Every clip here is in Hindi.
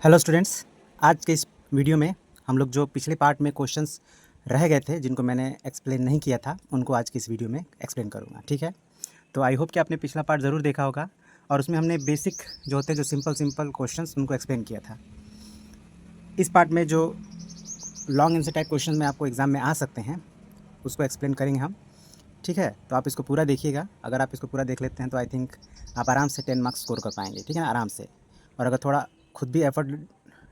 हेलो स्टूडेंट्स, आज के इस वीडियो में हम लोग जो पिछले पार्ट में क्वेश्चंस रह गए थे जिनको मैंने एक्सप्लेन नहीं किया था उनको आज की इस वीडियो में एक्सप्लेन करूँगा। ठीक है, तो आई होप कि आपने पिछला पार्ट ज़रूर देखा होगा और उसमें हमने बेसिक जो होते हैं जो सिंपल क्वेश्चंस उनको एक्सप्लेन किया था। इस पार्ट में जो लॉन्ग आंसर टाइप क्वेश्चन में आपको एग्ज़ाम में आ सकते हैं उसको एक्सप्लेन करेंगे हम। ठीक है, तो आप इसको पूरा देखिएगा। अगर आप इसको पूरा देख लेते हैं तो आई थिंक आप आराम से 10 मार्क्स स्कोर कर पाएंगे। ठीक है, आराम से। और अगर थोड़ा खुद भी एफर्ट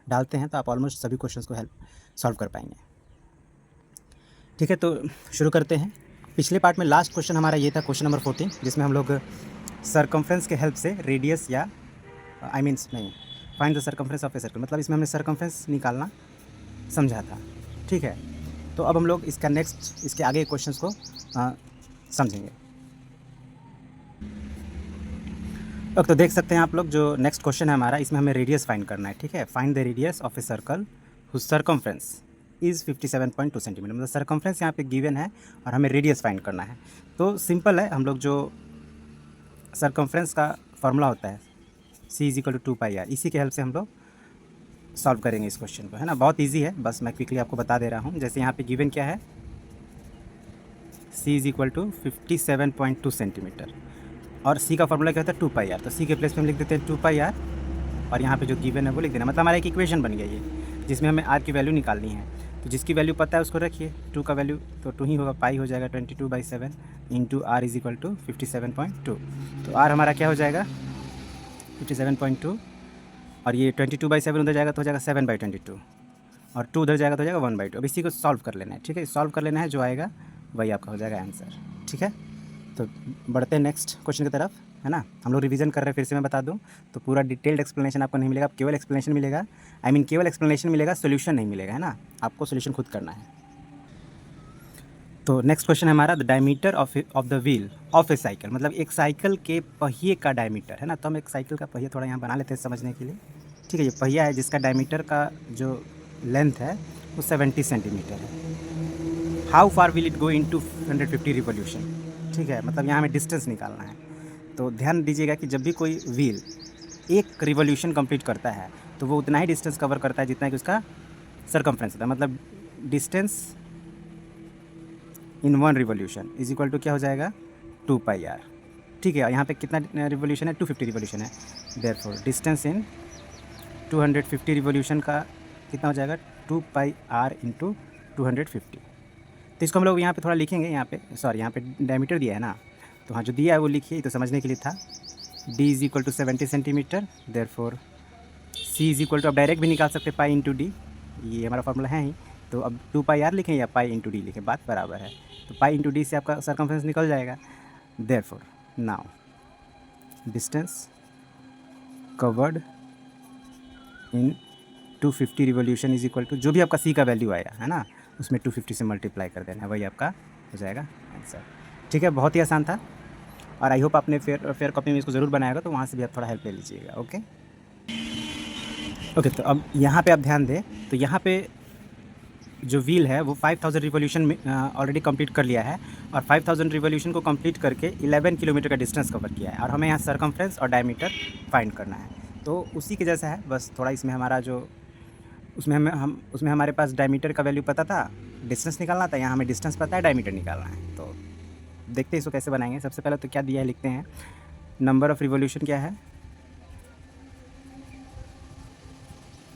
डालते हैं तो आप ऑलमोस्ट सभी क्वेश्चंस को हेल्प सॉल्व कर पाएंगे। ठीक है, तो शुरू करते हैं। पिछले पार्ट में लास्ट क्वेश्चन हमारा ये था, क्वेश्चन नंबर 14, जिसमें हम लोग सरकमफ्रेंस के हेल्प से रेडियस या आई मीन्स नहीं, find the circumference of a circle, मतलब इसमें हमने सरकमफ्रेंस निकालना समझा था। ठीक है, तो अब हम लोग इसका नेक्स्ट इसके आगे क्वेश्चंस को समझेंगे। तो देख सकते हैं आप लोग, जो नेक्स्ट क्वेश्चन है हमारा, इसमें हमें रेडियस फाइंड करना है। ठीक है, find the radius of a circle whose circumference is 57.2 centimetre. मतलब सर्कमफ्रेंस यहाँ पे गिवन है और हमें रेडियस फाइंड करना है। तो सिंपल है, हम लोग जो सर्कमफ्रेंस का फॉर्मूला होता है C=2πr, इसी के हेल्प से हम लोग सॉल्व करेंगे इस क्वेश्चन को, है ना। बहुत ईजी है, बस मैं क्विकली आपको बता दे रहा हूँ। जैसे यहाँ पे गिवन क्या है, C=57.2 सेंटीमीटर और C का फॉर्मूला क्या होता है 2πr। तो C के प्लेस पे हम लिख देते हैं 2πr और यहाँ पे जो गिवन है वो लिख देना। मतलब हमारा एक इक्वेशन बन गया ये, जिसमें हमें r की वैल्यू निकालनी है। तो जिसकी वैल्यू पता है उसको रखिए। 2 का वैल्यू तो 2 ही होगा, पाई हो जाएगा 22/7 इंटू r = 57.2। तो r हमारा क्या हो जाएगा 57.2 और ये 22/7 उधर जाएगा तो हो जाएगा 7/22 और 2 उधर जाएगा तो हो जाएगा 1/2। अब इसी को सॉल्व कर लेना है। ठीक है, सॉल्व कर लेना है, जो आएगा वही आपका हो जाएगा आंसर। ठीक है, तो बढ़ते हैं नेक्स्ट क्वेश्चन की तरफ, है ना। हम लोग रिवीजन कर रहे हैं, फिर से मैं बता दूं तो पूरा डिटेल्ड एक्सप्लेनेशन आपको नहीं मिलेगा, केवल एक्सप्लेनेशन मिलेगा। केवल एक्सप्लेनेशन मिलेगा, सोल्यूशन नहीं मिलेगा, है ना। आपको सोल्यूशन खुद करना है। तो नेक्स्ट क्वेश्चन है हमारा, the diameter of the wheel of A cycle. मतलब एक साइकिल के पहिए का डायमीटर, है ना। तो हम एक साइकिल का पहिया थोड़ा यहाँ बना लेते हैं समझने के लिए। ठीक है, ये पहिया है जिसका डायमीटर का जो लेंथ है वो 70 सेंटीमीटर है। How far will it go in 250 revolution. ठीक है, मतलब यहाँ हमें डिस्टेंस निकालना है। तो ध्यान दीजिएगा कि जब भी कोई व्हील एक रिवोल्यूशन कंप्लीट करता है तो वो उतना ही डिस्टेंस कवर करता है जितना कि उसका सरकमफ्रेंस होता है। मतलब distance in 1 revolution is equal to क्या हो जाएगा 2πr। ठीक है, यहाँ पे कितना रिवोल्यूशन है 250 रिवोल्यूशन है। देयरफॉर डिस्टेंस इन 250 रिवोल्यूशन का कितना हो जाएगा 2πr इंटू 250। तो इसको हम लोग यहाँ पे थोड़ा लिखेंगे, यहाँ पे सॉरी यहाँ पे डायमीटर दिया है ना, तो हाँ जो दिया है वो लिखिए, तो समझने के लिए था। d = 70 सेंटीमीटर, देयरफॉर c = अब डायरेक्ट भी निकाल सकते पाई इंटू डी, ये हमारा फॉर्मूला है ही। तो अब 2πr लिखें या पाई इंटू डी लिखें, बात बराबर है। तो पाई इंटू डी से आपका सरकमफ्रेंस निकल जाएगा। Therefore now distance covered in 250 revolution is equal to जो भी आपका c का वैल्यू आएगा, है ना, उसमें 250 से मल्टीप्लाई कर देना है, वही आपका हो जाएगा आंसर। ठीक है, बहुत ही आसान था और आई होप आपने फेयर कॉपी में इसको ज़रूर बनाएगा, तो वहाँ से भी आप थोड़ा हेल्प ले लीजिएगा। ओके, तो अब यहाँ पे आप ध्यान दें, तो यहाँ पे जो व्हील है वो 5000 रिवोल्यूशन में ऑलरेडी कंप्लीट कर लिया है और 5000 रिवोल्यूशन को कंप्लीट करके 11 किलोमीटर का डिस्टेंस कवर किया है और हमें यहाँ सरकमफ्रेंस और डायमीटर फाइंड करना है। तो उसी के जैसा है, बस थोड़ा इसमें हमारा जो उसमें हमारे पास डायमीटर का वैल्यू पता था, डिस्टेंस निकालना था। यहाँ हमें डिस्टेंस पता है, डायमीटर निकालना है। तो देखते हैं इसको कैसे बनाएंगे। सबसे पहले तो क्या दिया है लिखते हैं, नंबर ऑफ़ रिवोल्यूशन क्या है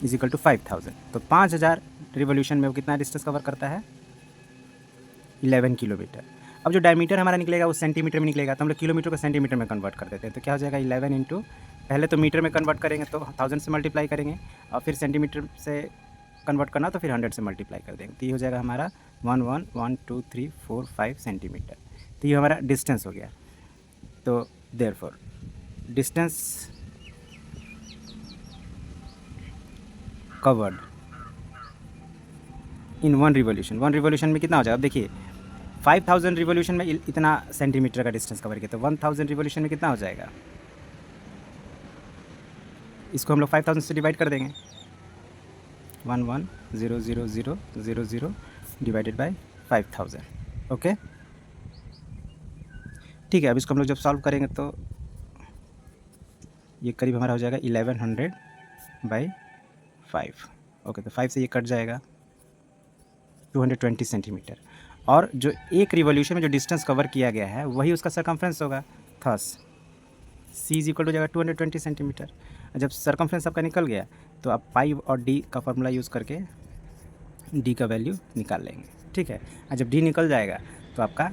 इज इक्वल टू 5000। तो 5000 रिवोल्यूशन में वो कितना डिस्टेंस कवर करता है 11 किलोमीटर। अब जो डायमीटर हमारा निकलेगा वो सेंटीमीटर में निकलेगा, तो हम लोग किलोमीटर को सेंटीमीटर में कन्वर्ट कर देते हैं। तो क्या हो जाएगा 11 इंटू, पहले तो मीटर में कन्वर्ट करेंगे तो 1000 से मल्टीप्लाई करेंगे और फिर सेंटीमीटर से कन्वर्ट करना तो फिर 100 से मल्टीप्लाई कर देंगे। तो ये हो जाएगा हमारा 1 1 1 2 3 4 5 सेंटीमीटर। तो ये हमारा डिस्टेंस हो गया। तो देयरफॉर डिस्टेंस कवर्ड इन 1 रिवोल्यूशन में कितना हो जाएगा। अब देखिए 5000 रिवोल्यूशन में इतना सेंटीमीटर का डिस्टेंस कवर किया, तो 1000 रिवोल्यूशन में कितना हो जाएगा, इसको हम लोग 5000 से डिवाइड कर देंगे। 11,000,000 डिवाइडेड बाय 5000। ओके, ठीक है। अब इसको हम लोग जब सॉल्व करेंगे तो ये करीब हमारा हो जाएगा 1100/5000। 5। ओके, तो 5 से ये कट जाएगा 220 सेंटीमीटर। और जो एक रिवॉल्यूशन में जो डिस्टेंस कवर किया गया है वही उसका सरकमफ्रेंस होगा। Thus C is equal to जाएगा 220 सेंटीमीटर। जब सरकमफ्रेंस आपका निकल गया तो आप पाई और डी का फार्मूला यूज़ करके डी का वैल्यू निकाल लेंगे, ठीक है। और जब डी निकल जाएगा तो आपका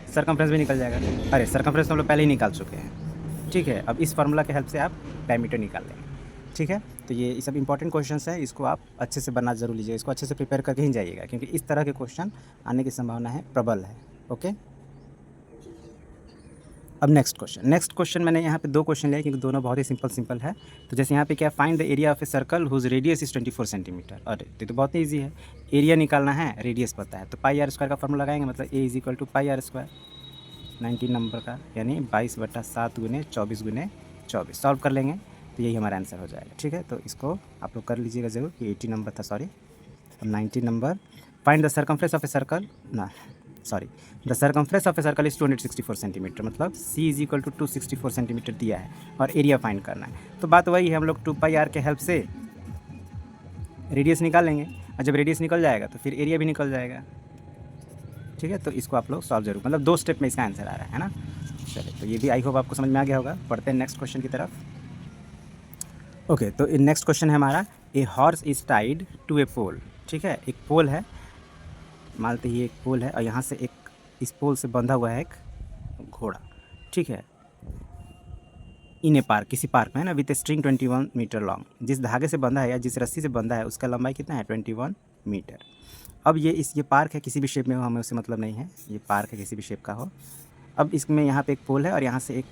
सरकमफ्रेंस भी निकल जाएगा। अरे सरकमफ्रेंस तो हम लोग पहले ही निकाल चुके हैं, ठीक है। अब इस फार्मूला के हेल्प से आप डायमीटर निकाल लेंगे, ठीक है। तो ये सब इंपॉर्टेंट क्वेश्चंस है, इसको आप अच्छे से बनना जरूर लीजिए, इसको अच्छे से प्रिपेयर करके ही जाइएगा, क्योंकि इस तरह के क्वेश्चन आने की संभावना है, प्रबल है। ओके, अब नेक्स्ट क्वेश्चन मैंने यहाँ पे 2 क्वेश्चन लिए क्योंकि दोनों बहुत ही सिंपल है। तो जैसे यहाँ पे क्या, find the area of a circle whose radius is 24 centimetre. और ये तो बहुत ही ईजी है, एरिया निकालना है, रेडियस पता है, तो पाई आर स्क्वायर का फॉर्मूला लगाएंगे, मतलब A is equal to pi are square 19 number का, यानी 22/7 गुने 24 गुने 24 सॉल्व कर लेंगे तो यही हमारा आंसर हो जाएगा, ठीक है। तो इसको आप लोग कर लीजिएगा ज़रूर, कि 80 नंबर था, sorry 19 number. Find the circumference of a circle, the circumference of a circle is 264 centimetre, मतलब सी इज इक्वल टू 264 सेंटीमीटर दिया है और एरिया फाइंड करना है। तो बात वही है, हम लोग 2 पाई आर के हेल्प से रेडियस निकाल लेंगे, और जब रेडियस निकल जाएगा तो फिर एरिया भी निकल जाएगा, ठीक है। तो इसको आप लोग सॉल्व जरूर, मतलब 2 स्टेप में इसका आंसर आ रहा है ना। चलिए, तो ये भी आई होप आपको समझ में आ गया होगा। पढ़ते हैं नेक्स्ट क्वेश्चन की तरफ। ओके, तो नेक्स्ट क्वेश्चन है हमारा, ए हॉर्स इज टाइड टू ए पोल, ठीक है। एक पोल है, मानते ही एक पोल है, और यहाँ से एक इस पोल से बंधा हुआ है एक घोड़ा, ठीक है। इन ए पार्क, किसी पार्क में है ना, with a string 21 metre long. जिस धागे से बंधा है या जिस रस्सी से बंधा है उसका लंबाई कितना है, 21 मीटर। अब ये पार्क है, किसी भी शेप में हो, हमें उससे मतलब नहीं है, ये पार्क है किसी भी शेप का हो। अब इसमें यहाँ पे एक पोल है और यहाँ से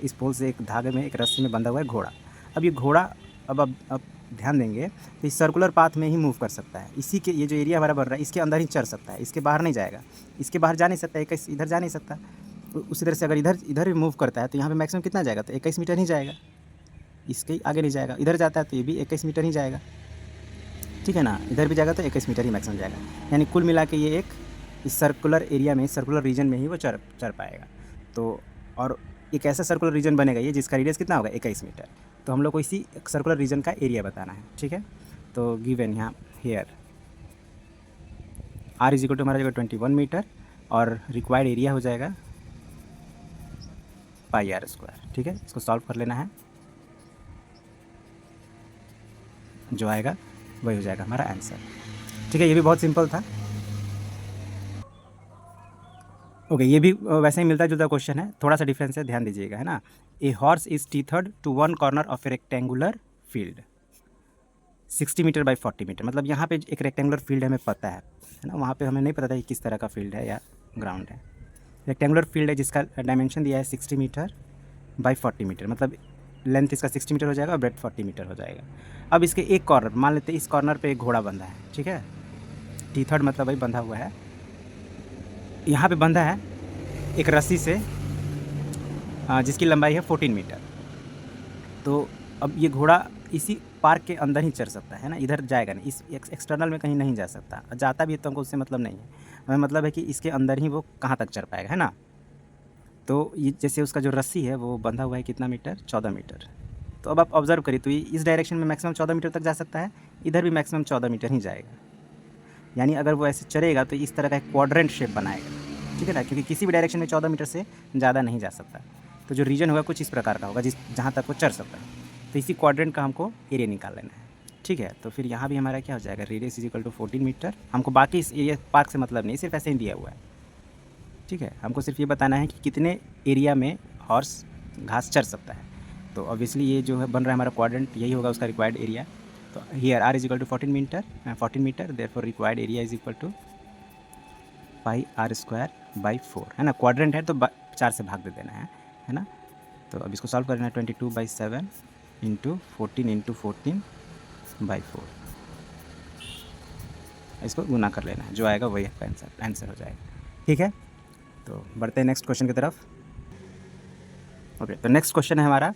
इस पोल से एक धागे में एक रस्सी में बंधा हुआ है घोड़ा। अब ये घोड़ा अब ध्यान देंगे तो इस सर्कुलर पाथ में ही मूव कर सकता है, इसी के ये जो एरिया हमारा बन रहा है इसके अंदर ही चल सकता है, इसके बाहर नहीं जाएगा, इसके बाहर जा नहीं सकता, 21 इधर जा नहीं सकता। उसी तरह से अगर इधर भी मूव करता है तो यहाँ पे मैक्सिमम कितना जाएगा, तो 21 मीटर ही जाएगा, इसके आगे नहीं जाएगा। इधर जाता है तो ये भी 21 मीटर ही जाएगा, ठीक है ना। इधर भी जाएगा तो 21 मीटर ही मैक्सिमम जाएगा, यानी कुल मिला के ये इस सर्कुलर एरिया में, सर्कुलर रीजन में ही वो चढ़ पाएगा। तो और एक ऐसा सर्कुलर रीजन बनेगा ये जिसका रेडियस कितना होगा, 21 मीटर। तो हम लोग को इसी सर्कुलर रीजन का एरिया बताना है, ठीक है। तो गिवन यहाँ here R is equal to हमारा जगह 21 मीटर और रिक्वायर्ड एरिया हो जाएगा पाई आर स्क्वायर, ठीक है। इसको सॉल्व कर लेना है, जो आएगा वही हो जाएगा हमारा आंसर, ठीक है। ये भी बहुत सिंपल था। ओके, ये भी वैसे ही मिलता जुलता क्वेश्चन है, थोड़ा सा डिफरेंस है, ध्यान दीजिएगा, है ना। A horse is tethered to one corner of a rectangular field 60 metre by 40 metre. मतलब यहाँ पे एक रेक्टेंगुलर फील्ड हमें पता है ना, वहाँ पे हमें नहीं पता था कि किस तरह का फील्ड है या ग्राउंड है। रेक्टेंगुलर फील्ड है जिसका डायमेंशन दिया है 60 मीटर बाई 40 मीटर, मतलब लेंथ इसका 60 मीटर हो जाएगा और ब्रेथ 40 मीटर हो जाएगा। अब इसके एक कॉर्नर, मान लेते हैं इस कॉर्नर पे एक घोड़ा बंधा है, ठीक है। टीथर्ड मतलब वही बंधा हुआ है, यहाँ पे बंधा है एक रस्सी से जिसकी लंबाई है 14 मीटर। तो अब ये घोड़ा इसी पार्क के अंदर ही चढ़ सकता है ना, इधर जाएगा नहीं, इस एक्सटर्नल में कहीं नहीं जा सकता, जाता भी है तो हमको उससे मतलब नहीं है, हमें मतलब है कि इसके अंदर ही वो कहाँ तक चढ़ पाएगा, है ना। तो ये जैसे उसका जो रस्सी है वो बंधा हुआ है कितना मीटर, 14 मीटर। तो अब आप ऑब्जर्व करिए, तो ये इस डायरेक्शन में मैक्सिमम 14 मीटर तक जा सकता है, इधर भी मैक्सिमम 14 मीटर ही जाएगा। यानी अगर वो ऐसे चलेगा तो इस तरह का एक क्वाड्रेंट शेप बनाएगा, ठीक है ना, क्योंकि किसी भी डायरेक्शन में 14 मीटर से ज़्यादा नहीं जा सकता। तो जो रीजन होगा कुछ इस प्रकार का होगा जहाँ तक वो चढ़ सकता है। तो इसी क्वाड्रेंट का हमको एरिया निकाल लेना है, ठीक है। तो फिर यहाँ भी हमारा क्या हो जाएगा, radius is equal to 14 metre. हमको बाकी इस एरिया पार्क से मतलब नहीं, सिर्फ ऐसे ही दिया हुआ है, ठीक है। हमको सिर्फ ये बताना है कि कितने एरिया में हॉर्स घास चढ़ सकता है। तो ऑब्वियसली ये जो है बन रहा है हमारा क्वाड्रेंट, यही होगा उसका रिक्वायर्ड एरिया। तो here R is equal to 14 metre, therefore required area is equal to pi are square by 4, है ना। क्वाड्रेंट है तो 4 से भाग दे देना है ना। तो अब इसको सॉल्व करना है, 22/7 इंटू 14 बाई 4, इसको गुना कर लेना है, जो आएगा वही आपका आंसर हो जाएगा, ठीक है। तो बढ़ते हैं नेक्स्ट क्वेश्चन की तरफ। ओके, तो नेक्स्ट क्वेश्चन है हमारा,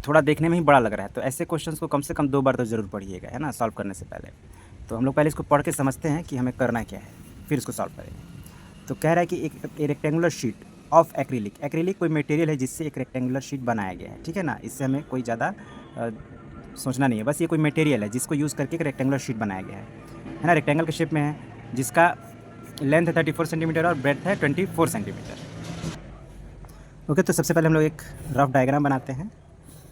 थोड़ा देखने में ही बड़ा लग रहा है, तो ऐसे क्वेश्चंस को कम से कम 2 बार तो ज़रूर पढ़िएगा, है ना, सॉल्व करने से पहले। तो हम लोग पहले इसको पढ़ के समझते हैं कि हमें करना क्या है, फिर इसको सॉल्व करेंगे। तो कह रहा है कि एक रेक्टेंगुलर शीट ऑफ एक्रिलिक कोई मटेरियल है जिससे एक रेक्टेंगुलर शीट बनाया गया है, ठीक है ना। इससे हमें कोई ज़्यादा सोचना नहीं है, बस ये कोई मटेरियल है जिसको यूज़ करके एक रेक्टेंगुलर शीट बनाया गया है ना, रेक्टेंगल के शेप में है, जिसका लेंथ है 34 सेंटीमीटर और ब्रेड्थ है 24 सेंटीमीटर। ओके, तो सबसे पहले हम लोग एक रफ डायग्राम बनाते हैं।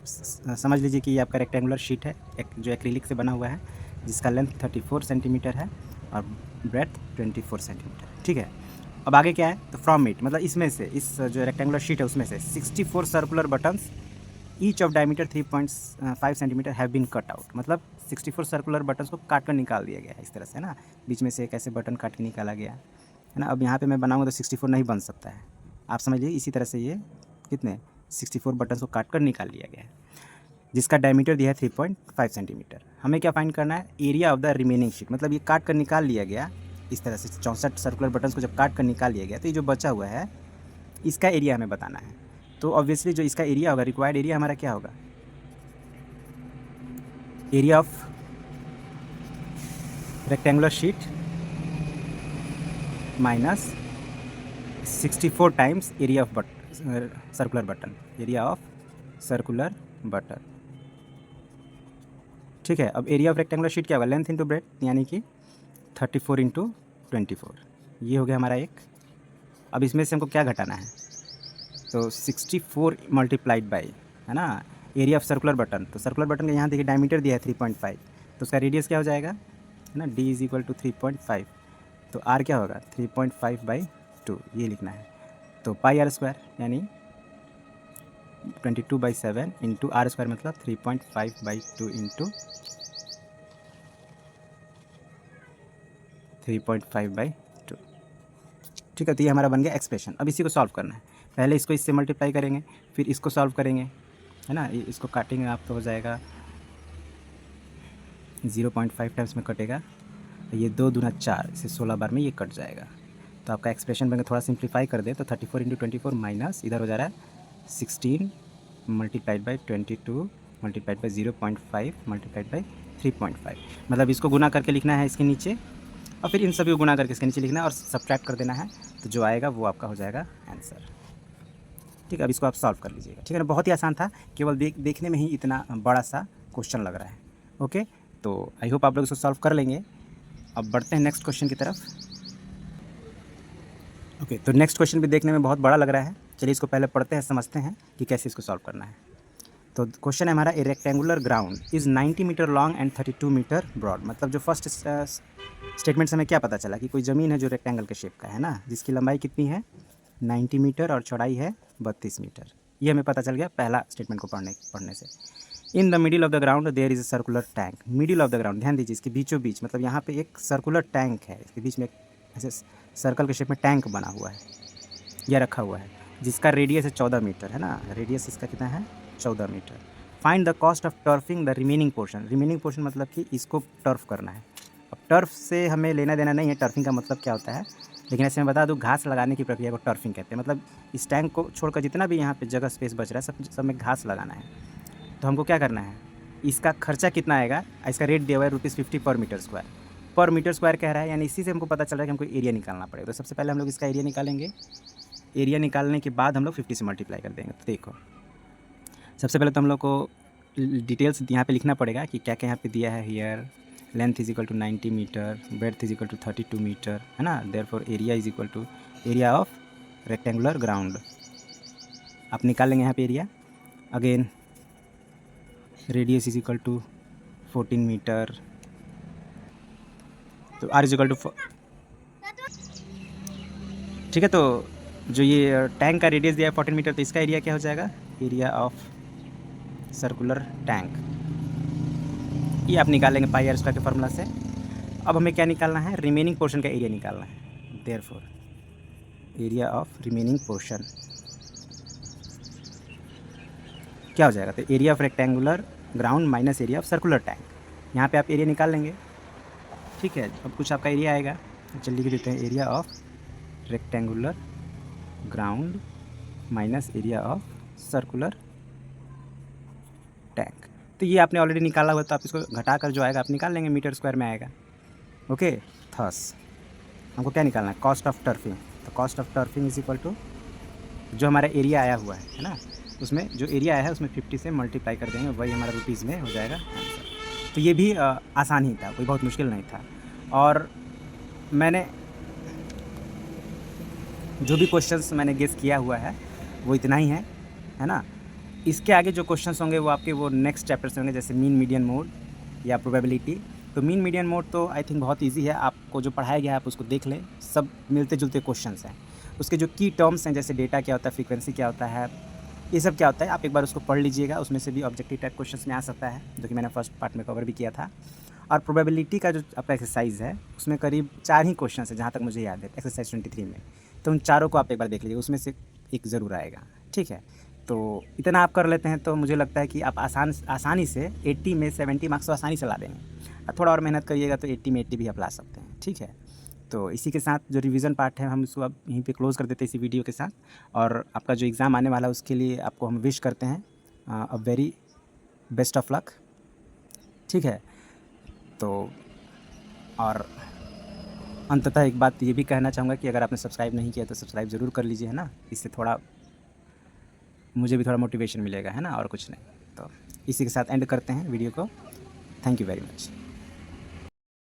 समझ लीजिए कि ये आपका रेक्टेंगुलर शीट है, एक जो एक्रिलिक से बना हुआ है, जिसका लेंथ 34 सेंटीमीटर है और ब्रेड्थ 24 सेंटीमीटर, ठीक है। अब आगे क्या है, तो फ्रॉम इट मतलब इसमें से, इस जो रेक्टेंगुलर शीट है उसमें से 64 circular buttons each of diameter 3.5 centimetre have been cut out. मतलब 64 सर्कुलर बटन्स को काट कर निकाल दिया गया है इस तरह से ना, बीच में से एक ऐसे बटन काट के निकाला गया है ना। अब यहाँ पे मैं बनाऊँगा तो 64 नहीं बन सकता है, आप समझ लीजिए। इसी तरह से ये कितने 64 बटन्स को काट कर निकाल लिया गया है, जिसका डायमीटर दिया है 3.5 सेंटीमीटर। हमें क्या फाइंड करना है, area of the remaining sheet. मतलब ये काट कर निकाल लिया गया इस तरह से, 64 सर्कुलर बटन्स को जब काट कर निकाल लिया गया तो ये जो बचा हुआ है इसका एरिया हमें बताना है। तो ऑब्वियसली जो इसका एरिया होगा, रिक्वायर्ड एरिया हमारा क्या होगा, area of rectangular sheet minus 64 times area of circular button, area of circular button, ठीक है। अब एरिया ऑफ रेक्टेंगुलर शीट क्या होगा, लेंथ इंटू ब्रेड्थ, यानी कि 34 इंटू 24, ये हो गया हमारा एक। अब इसमें से हमको क्या घटाना है, तो 64 मल्टीप्लाइड बाई, है ना, एरिया ऑफ सर्कुलर बटन। तो सर्कुलर बटन का यहाँ देखिए डायमीटर दिया है 3.5, तो उसका रेडियस क्या हो जाएगा, है ना, d इज इक्वल टू 3.5, तो r क्या होगा 3.5/2, ये लिखना है। तो पाई r स्क्वायर यानी 22/7 इंटू आर स्क्वायर मतलब 3.5/2 इंटू 3.5/2, ठीक है। तो ये हमारा बन गया एक्सप्रेशन। अब इसी को सॉल्व करना है, पहले इसको इससे मल्टीप्लाई करेंगे, फिर इसको सॉल्व करेंगे, है ना, इसको काटेंगे आप तो हो जाएगा 0.5 टाइम्स में कटेगा, ये 2 दूना 4, इसे 16 बार में ये कट जाएगा। तो आपका एक्सप्रेशन बन थोड़ा सिंप्लीफाई कर दे तो 34 इंटू 24 माइनस इधर हो जा रहा है 16 multiplied by 22 multiplied by 0.5 multiplied by 3.5। मतलब इसको गुना करके लिखना है इसके नीचे, और फिर इन सभी को गुना करके इसके नीचे लिखना है और सब्ट्रैक्ट कर देना है, तो जो आएगा वो आपका हो जाएगा आंसर, ठीक है। अब इसको आप सॉल्व कर लीजिएगा, ठीक है ना। बहुत ही आसान था, केवल देखने में ही इतना बड़ा सा क्वेश्चन लग रहा है। ओके, तो आई होप आप लोग इसको सॉल्व कर लेंगे। अब बढ़ते हैं नेक्स्ट क्वेश्चन की तरफ। ओके, तो नेक्स्ट क्वेश्चन भी देखने में बहुत बड़ा लग रहा है, चलिए इसको पहले पढ़ते हैं, समझते हैं कि कैसे इसको सॉल्व करना है। तो क्वेश्चन है हमारा, a rectangular ground is 90 metre long and 32 metre broad. मतलब जो फर्स्ट स्टेटमेंट से हमें क्या पता चला कि कोई ज़मीन है जो रेक्टेंगल के शेप का है ना, जिसकी लंबाई कितनी है 90 मीटर और चौड़ाई है 32 मीटर। ये हमें पता चल गया पहला स्टेटमेंट को पढ़ने से। In the middle of the ground there is a circular tank. Middle of the ground, ध्यान दीजिए, इसके बीचों बीच, मतलब यहाँ पे एक सर्कुलर टैंक है, इसके बीच में ऐसे सर्कल के शेप में टैंक बना हुआ है, यह रखा हुआ है, जिसका रेडियस है 14 मीटर, है ना, रेडियस इसका कितना है 14 metre. Find the cost of turfing the remaining portion. Remaining portion मतलब कि इसको टर्फ करना है। अब टर्फ से हमें लेना देना नहीं है, टर्फिंग का मतलब क्या होता है, लेकिन ऐसे मैं बता दूं, घास लगाने की प्रक्रिया को टर्फिंग कहते हैं। मतलब इस टैंक को छोड़कर जितना भी यहाँ पे जगह स्पेस बच रहा है सब में घास लगाना है। तो हमको क्या करना है, इसका खर्चा कितना आएगा, इसका रेट दिया हुआ है ₹50 पर मीटर स्क्वायर। पर मीटर स्क्वायर कह रहा है, यानी इसी से हमको पता चल रहा है कि हमको एरिया निकालना पड़ेगा। तो सबसे पहले हम लोग इसका एरिया निकालेंगे, एरिया निकालने के बाद हम लोग 50 से मल्टीप्लाई कर देंगे। तो देखो, सबसे पहले तो हम लोग को डिटेल्स यहाँ पे लिखना पड़ेगा कि क्या क्या यहाँ पे दिया है। Here length is equal to 90 metre, breadth is equal to 32 metre, है ना। Therefore area is equal to area of rectangular ground, आप निकाल लेंगे यहाँ पे area. Again radius is equal to 14 metre, तो आर इज इक्वल टू, ठीक है। तो जो ये टैंक का रेडियस दिया है 14 मीटर, तो इसका एरिया क्या हो जाएगा, एरिया ऑफ सर्कुलर टैंक, ये आप निकालेंगे पाई आर स्क्वायर के फार्मूला से। अब हमें क्या निकालना है, रिमेनिंग पोर्शन का एरिया निकालना है। Therefore area of remaining portion क्या हो जाएगा, तो area of rectangular ground minus area of circular tank. यहाँ पे आप एरिया निकाल लेंगे, ठीक है। अब कुछ आपका एरिया आएगा, तो चलिए लिख देते हैं, area of rectangular ground minus area of circular tank. तो ये आपने ऑलरेडी निकाला हुआ, तो आप इसको घटाकर जो आएगा आप निकाल लेंगे, मीटर स्क्वायर में आएगा। ओके, थस हमको क्या निकालना है, कॉस्ट ऑफ टर्फिंग। तो cost of turfing is equal to जो हमारा एरिया आया हुआ है ना, उसमें जो एरिया है उसमें 50 से मल्टीप्लाई कर देंगे, वही हमारा रुपीज़ में हो जाएगा आंसर। तो ये भी आसान ही था, कोई बहुत मुश्किल नहीं था। और मैंने जो भी क्वेश्चंस मैंने गेस किया हुआ है वो इतना ही है ना। इसके आगे जो क्वेश्चंस होंगे वो आपके वो नेक्स्ट चैप्टर से होंगे, जैसे मीन मीडियन मोड या प्रोबेबिलिटी। तो मीन मीडियन मोड तो आई थिंक बहुत इजी है, आपको जो पढ़ाया गया है आप उसको देख लें, सब मिलते जुलते क्वेश्चंस हैं। उसके जो की टर्म्स हैं, जैसे डेटा क्या होता है, फ्रीक्वेंसी क्या होता है, ये सब क्या होता है, आप एक बार उसको पढ़ लीजिएगा। उसमें से भी ऑब्जेक्टिव टाइप क्वेश्चंस में आ सकता है, जो कि मैंने फर्स्ट पार्ट में कवर भी किया था। और प्रोबेबिलिटी का जो आपका एक्सरसाइज है उसमें करीब 4 ही क्वेश्चन है जहाँ तक मुझे याद है, एक्सरसाइज 23 में। तो उन चारों को आप एक बार देख लीजिए, उसमें से एक ज़रूर आएगा, ठीक है। तो इतना आप कर लेते हैं तो मुझे लगता है कि आप आसानी से 80 में 70 मार्क्स तो आसानी से ला देंगे। थोड़ा और मेहनत करिएगा तो 80 में 80 भी आप ला सकते हैं, ठीक है। तो इसी के साथ जो रिवीजन पार्ट है हम इसको अब यहीं पे क्लोज़ कर देते हैं इसी वीडियो के साथ। और आपका जो एग्ज़ाम आने वाला है उसके लिए आपको हम विश करते हैं a very best of luck, ठीक है। तो और अंततः एक बात ये भी कहना चाहूँगा कि अगर आपने सब्सक्राइब नहीं किया तो सब्सक्राइब ज़रूर कर लीजिए, है ना। इससे थोड़ा मुझे भी थोड़ा मोटिवेशन मिलेगा, है ना, और कुछ नहीं। तो इसी के साथ एंड करते हैं वीडियो को। Thank you very much.